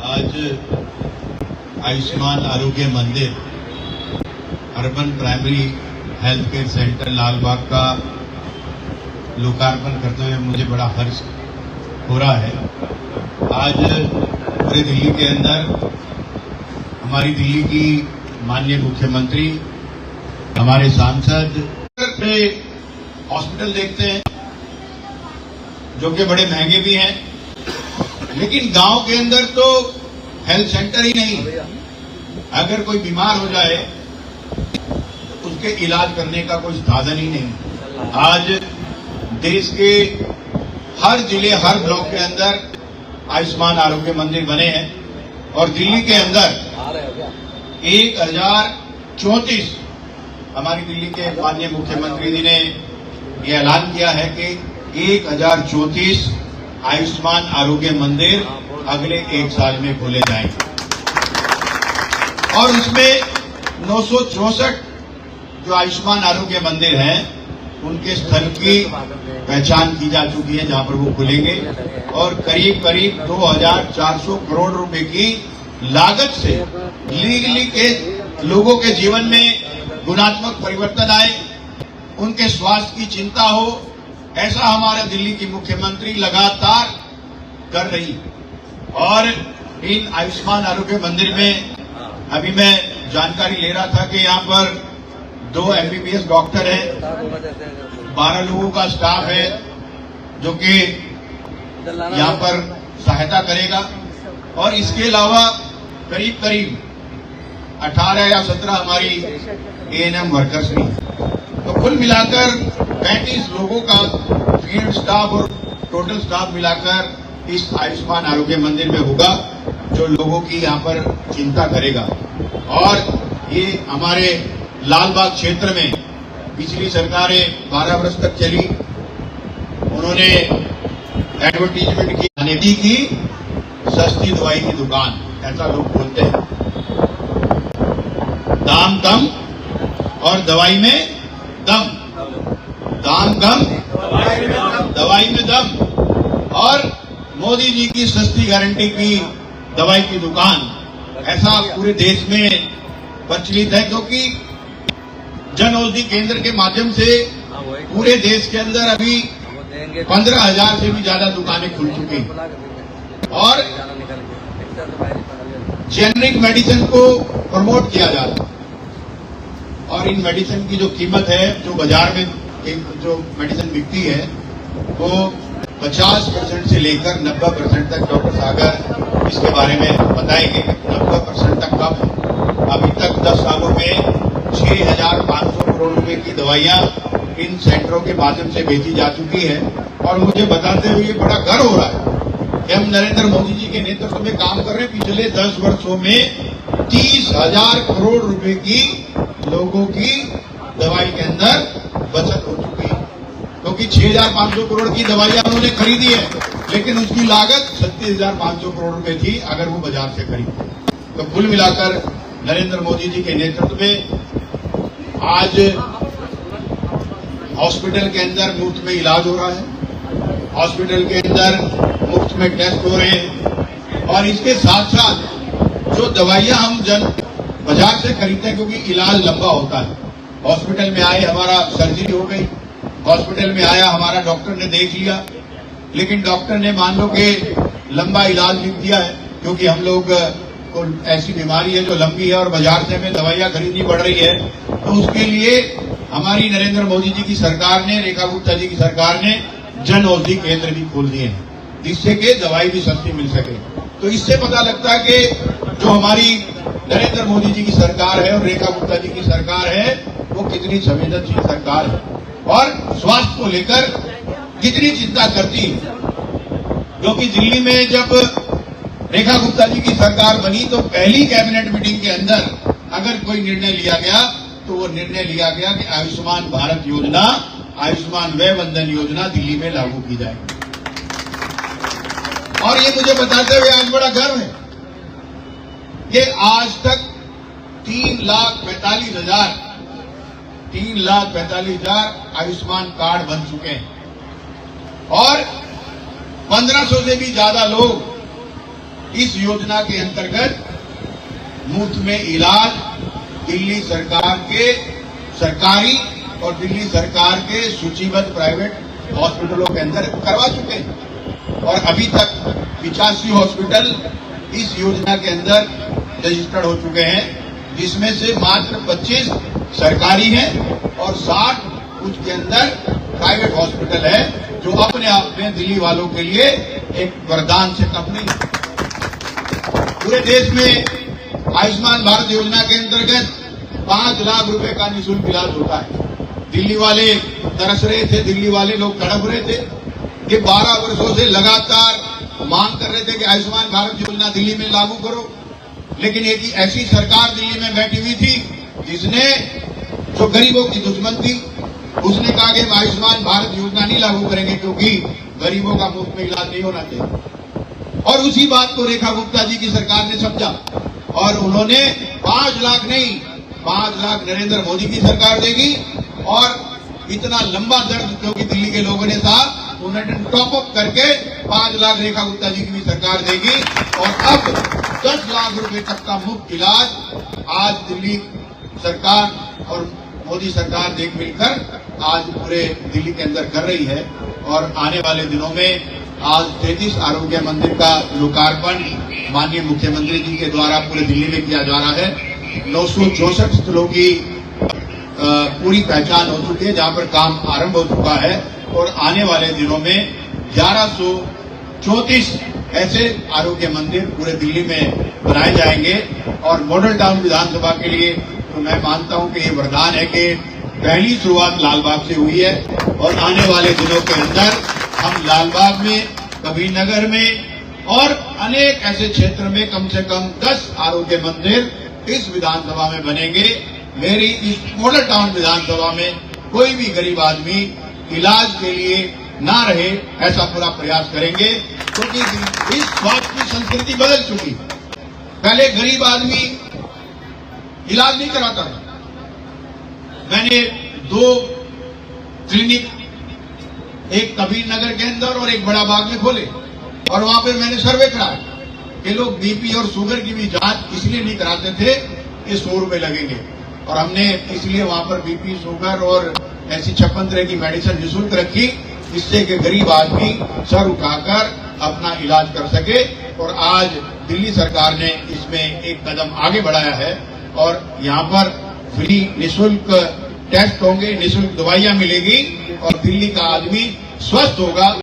आज Ayushman Arogya Mandir urban primary health care centre Lalbagh का लोकार्पण करते हुए मुझे बड़ा हर्ष हो रहा है। आज पूरे दिल्ली के अंदर हमारी दिल्ली की माननीय मुख्यमंत्री, हमारे सांसद पे हॉस्पिटल देखते हैं जो कि बड़े महंगे भी हैं, लेकिन गांव के अंदर तो हेल्थ सेंटर ही नहीं। अगर कोई बीमार हो जाए तो उसके इलाज करने का कोई साधन ही नहीं। आज देश के हर जिले, हर ब्लॉक के अंदर आयुष्मान आरोग्य मंदिर बने हैं और दिल्ली के अंदर 1034 हमारी दिल्ली के माननीय मुख्यमंत्री जी ने ये ऐलान किया है कि 1034 आयुष्मान आरोग्य मंदिर अगले 1 साल में खोले जाएंगे और उसमें 964 जो आयुष्मान आरोग्य मंदिर हैं उनके स्थल की पहचान की जा चुकी है जहां पर वो खुलेंगे और करीब करीब 2400 करोड़ रुपए की लागत से लीगली के लोगों के जीवन में गुणात्मक परिवर्तन आए, उनके स्वास्थ्य की चिंता हो, ऐसा हमारे दिल्ली की मुख्यमंत्री लगातार कर रही है। और इन आयुष्मान आरोग्य मंदिर में अभी मैं जानकारी ले रहा था कि यहाँ पर 2 MBBS डॉक्टर हैं, 12 लोगों का स्टाफ है जो कि यहाँ पर सहायता करेगा और इसके अलावा करीब करीब 18 या 17 हमारी ANM वर्कर्स भी। तो कुल मिलाकर 35 लोगों का फील्ड स्टाफ और टोटल स्टाफ मिलाकर इस आयुष्मान आरोग्य मंदिर में होगा जो लोगों की यहाँ पर चिंता करेगा। और ये हमारे लालबाग क्षेत्र में पिछली सरकारें 12 वर्ष तक चली, उन्होंने एडवर्टीजमेंट की खाने की सस्ती दवाई की दुकान, ऐसा लोग बोलते हैं। दाम कम और दवाई में दम, दाम कम दवाई में दम और मोदी जी की सस्ती गारंटी की दवाई की दुकान, ऐसा पूरे देश में प्रचलित है क्योंकि जन औषधि केंद्र के माध्यम से पूरे देश के अंदर अभी 15,000 से भी ज्यादा दुकानें खुल चुकी हैं और जेनरिक मेडिसिन को प्रमोट किया जा रहा है और इन मेडिसिन की जो कीमत है, जो बाजार में जो मेडिसिन बिकती है वो 50% से लेकर 90% तक डॉक्टर सागर इसके बारे में बताएंगे। 90% तक कम, अभी तक 10 सालों में 6,500 करोड़ रुपए की दवाइयां इन सेंटरों के माध्यम से बेची जा चुकी है और मुझे बताते हुए बड़ा गर्व हो रहा है कि हम नरेंद्र मोदी जी के नेतृत्व में काम कर रहे हैं। पिछले 10 वर्षों में 30,000 करोड़ रुपए की लोगों की दवाई के अंदर बचत हो चुकी है क्योंकि 6,500 करोड़ की दवाइयां उन्होंने खरीदी है, लेकिन उसकी लागत 37,500 करोड़ रुपए थी अगर वो बाजार से खरीदते। तो कुल मिलाकर नरेंद्र मोदी जी के नेतृत्व में आज हॉस्पिटल के अंदर मुफ्त में इलाज हो रहा है, हॉस्पिटल के अंदर मुफ्त में टेस्ट हो रहे हैं और इसके साथ साथ जो दवाइयां हम बाजार से खरीदते हैं क्योंकि इलाज लंबा होता है। हॉस्पिटल में आए, हमारा सर्जरी हो गई, हॉस्पिटल में आया, हमारा डॉक्टर ने देख लिया, लेकिन डॉक्टर ने मान लो कि लंबा इलाज लिख दिया है क्योंकि हम लोग को ऐसी बीमारी है जो लंबी है और बाजार से हमें दवाइयां खरीदनी पड़ रही है। तो उसके लिए हमारी नरेंद्र मोदी जी की सरकार ने, रेखा गुप्ता जी की सरकार ने जन औषधि केंद्र भी खोल दिए हैं जिससे कि दवाई भी सस्ती मिल सके। तो इससे पता लगता है कि जो हमारी नरेंद्र मोदी जी की सरकार है और रेखा गुप्ता जी की सरकार है वो कितनी संवेदनशील सरकार है और स्वास्थ्य को लेकर कितनी चिंता करती है। क्योंकि दिल्ली में जब रेखा गुप्ता जी की सरकार बनी तो पहली कैबिनेट मीटिंग के अंदर अगर कोई निर्णय लिया गया तो वो निर्णय लिया गया कि आयुष्मान भारत योजना, आयुष्मान व्यय वंदन योजना दिल्ली में लागू की जाएगी। और ये मुझे बताते हुए आज बड़ा गर्व है कि आज तक 3,45,000 आयुष्मान कार्ड बन चुके हैं और 1500 से भी ज्यादा लोग इस योजना के अंतर्गत मुफ्त में इलाज दिल्ली सरकार के सरकारी और दिल्ली सरकार के सूचीबद्ध प्राइवेट हॉस्पिटलों के अंदर करवा चुके हैं और अभी तक 85 हॉस्पिटल इस योजना के अंदर रजिस्टर्ड हो चुके हैं, जिसमें से मात्र 25 सरकारी हैं और 60 कुछ के अंदर प्राइवेट हॉस्पिटल है, जो अपने आप में दिल्ली वालों के लिए एक वरदान से कम नहीं। पूरे देश में आयुष्मान भारत योजना के अंतर्गत 5 लाख रुपए का निःशुल्क इलाज होता है। दिल्ली वाले तरस रहे थे, दिल्ली वाले लोग तड़प रहे थे कि 12 वर्षों से लगातार मांग कर रहे थे कि आयुष्मान भारत योजना दिल्ली में लागू करो, लेकिन एक ऐसी सरकार दिल्ली में बैठी हुई थी जिसने, जो गरीबों की दुश्मन थी, उसने कहा कि हम आयुष्मान भारत योजना नहीं लागू करेंगे क्योंकि गरीबों का मुफ्त में इलाज नहीं होना चाहिए। और उसी बात को रेखा गुप्ता जी की सरकार ने समझा और उन्होंने 5 लाख नहीं, 5 लाख नरेंद्र मोदी की सरकार देगी और इतना लंबा दर्द क्योंकि दिल्ली के लोगों ने था, उन्होंने टॉप अप करके 5 लाख रेखा गुप्ता जी की भी सरकार देगी और अब 10 लाख रुपए तक का मुफ्त इलाज आज दिल्ली सरकार और मोदी सरकार देख मिलकर आज पूरे दिल्ली के अंदर कर रही है। और आने वाले दिनों में आज 33 आरोग्य मंदिर का लोकार्पण माननीय मुख्यमंत्री जी के द्वारा पूरे दिल्ली में किया जा रहा है। 964 स्थलों की पूरी पहचान हो चुकी है, जहां पर काम आरंभ हो चुका है और आने वाले दिनों में 1134 ऐसे आरोग्य मंदिर पूरे दिल्ली में बनाए जाएंगे। और मॉडल टाउन विधानसभा के लिए तो मैं मानता हूं कि ये वरदान है कि पहली शुरुआत लालबाग से हुई है और आने वाले दिनों के अंदर हम लालबाग में, कबीरनगर में और अनेक ऐसे क्षेत्र में कम से कम 10 आरोग्य मंदिर इस विधानसभा में बनेंगे। मेरी इस मॉडल टाउन विधानसभा में कोई भी गरीब आदमी इलाज के लिए ना रहे, ऐसा पूरा प्रयास करेंगे, क्योंकि इस स्वास्थ्य की संस्कृति बदल चुकी है। पहले गरीब आदमी इलाज नहीं कराता था। मैंने 2 क्लिनिक, एक कबीरनगर के अंदर और एक बड़ा बाग में खोले और वहां पे मैंने सर्वे कराया कि लोग बीपी और शुगर की भी जांच इसलिए नहीं कराते थे कि 100 रुपए लगेंगे, और हमने इसलिए वहां पर बीपी, शुगर और ऐसी 56 तरह की मेडिसिन निःशुल्क रखी, जिससे कि गरीब आदमी सर उठाकर अपना इलाज कर सके। और आज दिल्ली सरकार ने इसमें एक कदम आगे बढ़ाया है और यहाँ पर फ्री निःशुल्क टेस्ट होंगे, निःशुल्क दवाइयां मिलेगी और दिल्ली का आदमी स्वस्थ होगा।